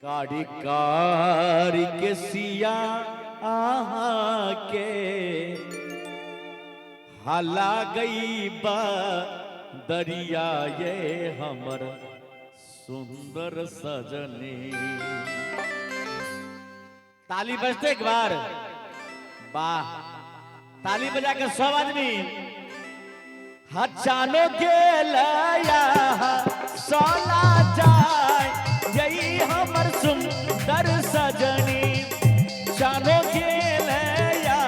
कारी कारी के सिया आहा के हला गई बा दरिया ये हमर सुंदर सजनी। ताली बजते एक बार, वाह ताली बजा के सब आदमी हचानो के लया सोना जाए यही हमर सुंदर सजनी। चानो के लया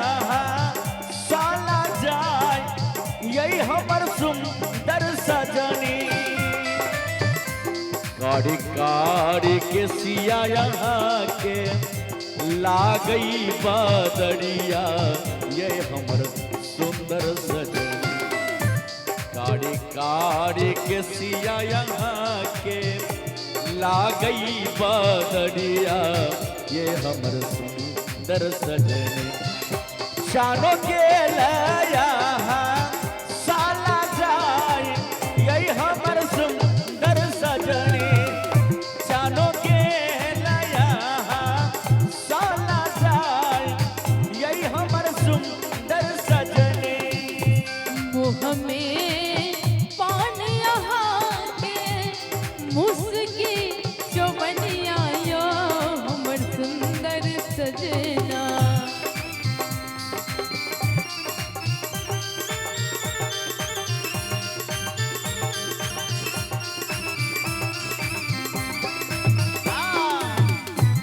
सोना जाए यही हमर सुंदर सजनी। कारी कारी के सिया यहाँ के लागई बदरिया ये हमर सुंदर सजनी। कारी कारी के सिया यहाँ के लागई बदरिया ये हमर सुंदर सजनी। शानो के लया साला जाए यही हमर सुंदर सजनी। शानो के लया साला जाए यही हमर सुंदर सजनी। मुँह में पान यहाँ के मुस्की चौबनिया यो हमर सुंदर सजना।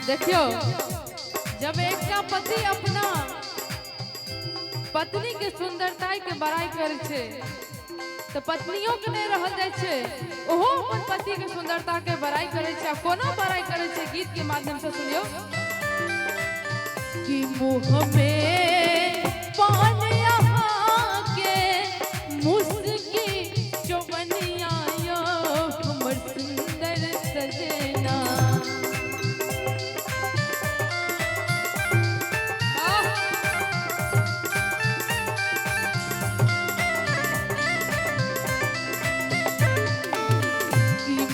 देखियो जब एक का पति अपना पत्नी के सुंदरता के बड़ाई करे छे तो पत्नियों के नहीं रहल जाय छे, ओहो अपन पति के सुंदरता के बड़ाई करे छे। कोना बड़ाई करे छे गीत के माध्यम से सुनियो कि मुँह में पान यहाँ के मुस्की चौबनिया यो हमर सुंदर सजना।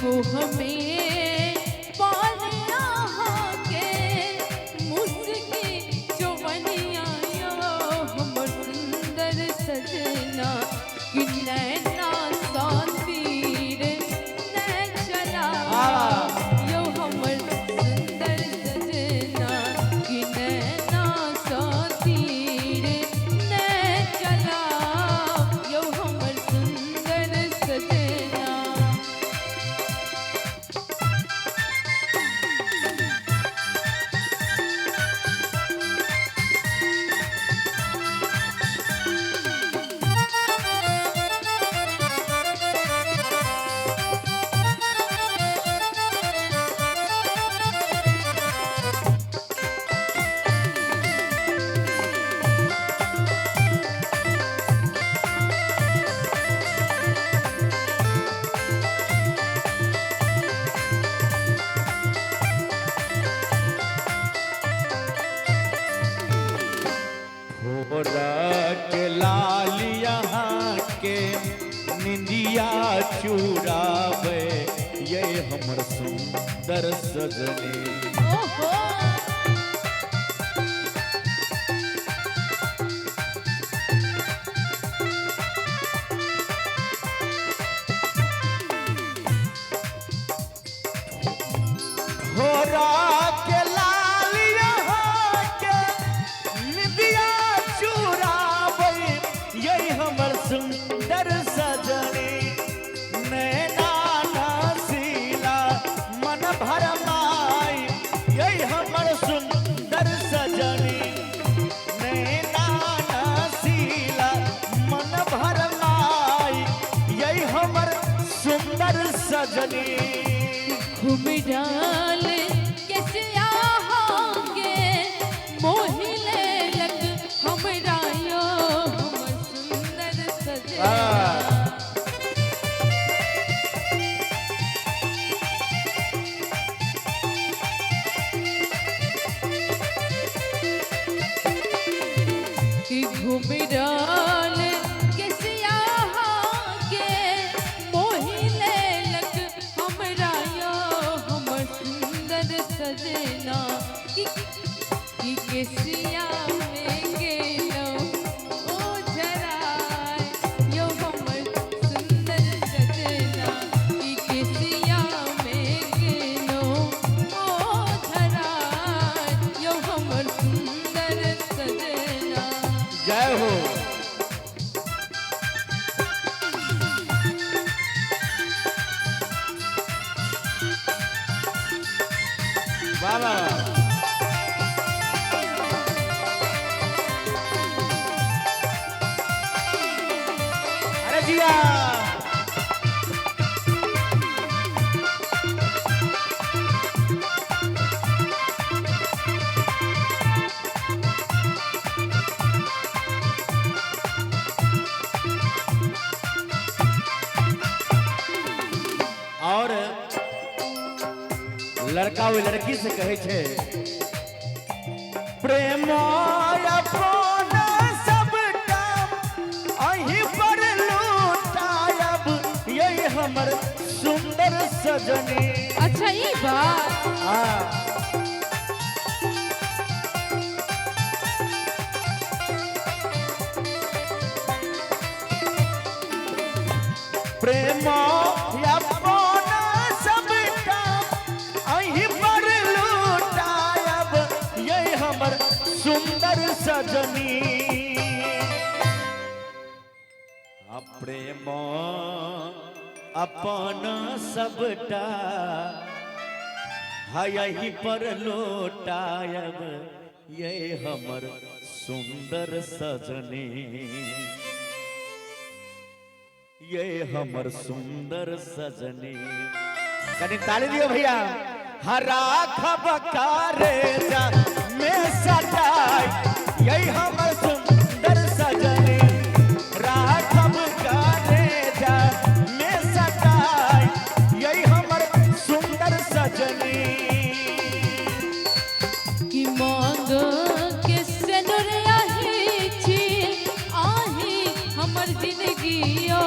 मुँह में पान यहाँ के मुस्की चौबनिया यो हमर सुंदर सजना। कि नैना सातीर नै चला यो हमर सुंदर सजना। कि नैना सातीर नै चला यो हमर सुंदर सजना। के लाल यहाँ के निंदिया चुरावे ये हमर सुंदर सजनी। ओहो के लाल यहाँ के निंदिया चुरावे यही हमर सुंदर सजनी। नैना नसीला मन भरमाई यही हमर सुंदर सजनी। नैना नसीला मन भरमाई यही हमर सुंदर सजनी। घूम डाल कैसिया होंगे मोहिले लग हमरा यो हमर सुंदर सजना। कि घूम डाल कैसिया होंगे मोहिले लग हमरा यो हमर सुंदर सजना कि केसिया में गेलो ओ झराय यो हमर सुंदर सजना कि केसिया में गेलो ओ झराय यो हमर सुंदर सजना। जय हो। वाह वाह। अरे जिया। और लड़का वो लड़की से कहे छे प्रेम अपन सबटा अहीं पर लूटायब यही हमर सुंदर सजनी। अच्छा ये बात हाँ। प्रेम अपन सबटा अहीं पर लूटायब यही हमर सुंदर सजनी। प्रेम अपन सबटा यही पर लौटायब ये हमर सुंदर सजनी। ये हमर सुंदर सजनी। कनी ताली दियो भैया। हरा खबकारे जा में सटाई यही हमर सुंदर सजनी। राखब कारे जा में सटाई यही हमर सुंदर सजनी। कि मांग के सनुर आही छी आही हमर जिंदगी ओ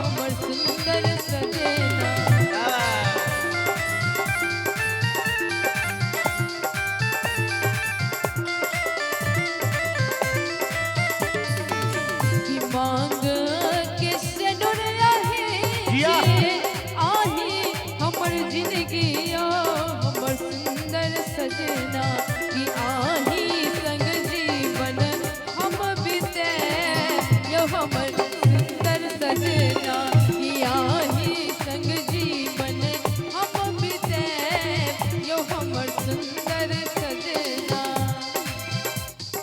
हमर सुंदर सजना। कि मांग के सनुर आही आही हमर जिंदगी ओ हमर सुंदर सजना। कि आही संग जीवन हम बीते यो हमर सुंदर सजना। कि आही संग जीवन हम बीते यो हमर सुंदर सजना।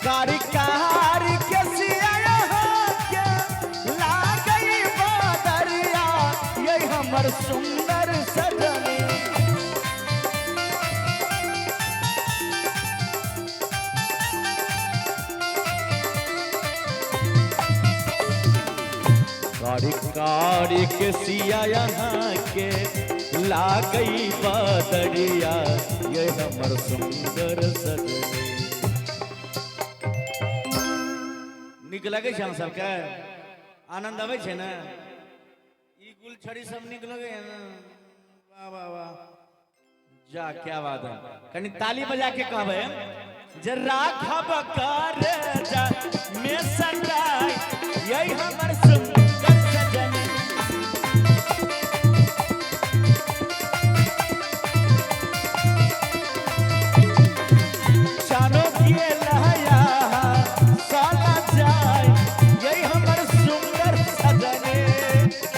कारी कारी के सिया के लागई बदरिया यही हमर सुंदर सजनी। कारी कारी के सिया यहाँ के लागई बदरिया ये हमर सुंदर सजनी। निक लगे छे हम सबके आनंद आवे छे ना। ई गुलछड़ी सब निक लगे है ना। वाह वाह वाह। जा क्या बात है। कनी ताली बजा के कहबे जे राखब करे जा में सटाई यही हमर सुंदर सजनी। चारों किए लहया साला जाय यही हमर सुंदर सजनी।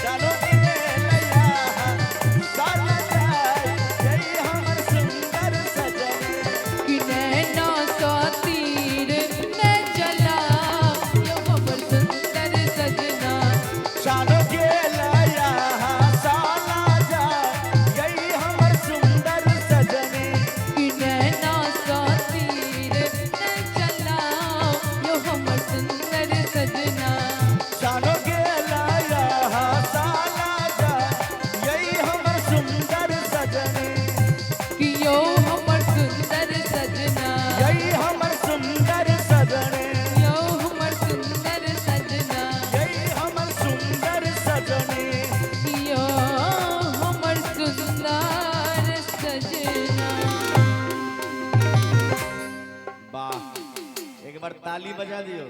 चारों किए लहया साला जाय यही हमर सुंदर सजनी। कि नैना सा तीर न जला यो हमर सुंदर सजना। वाह, एक बार ताली बजा दियो।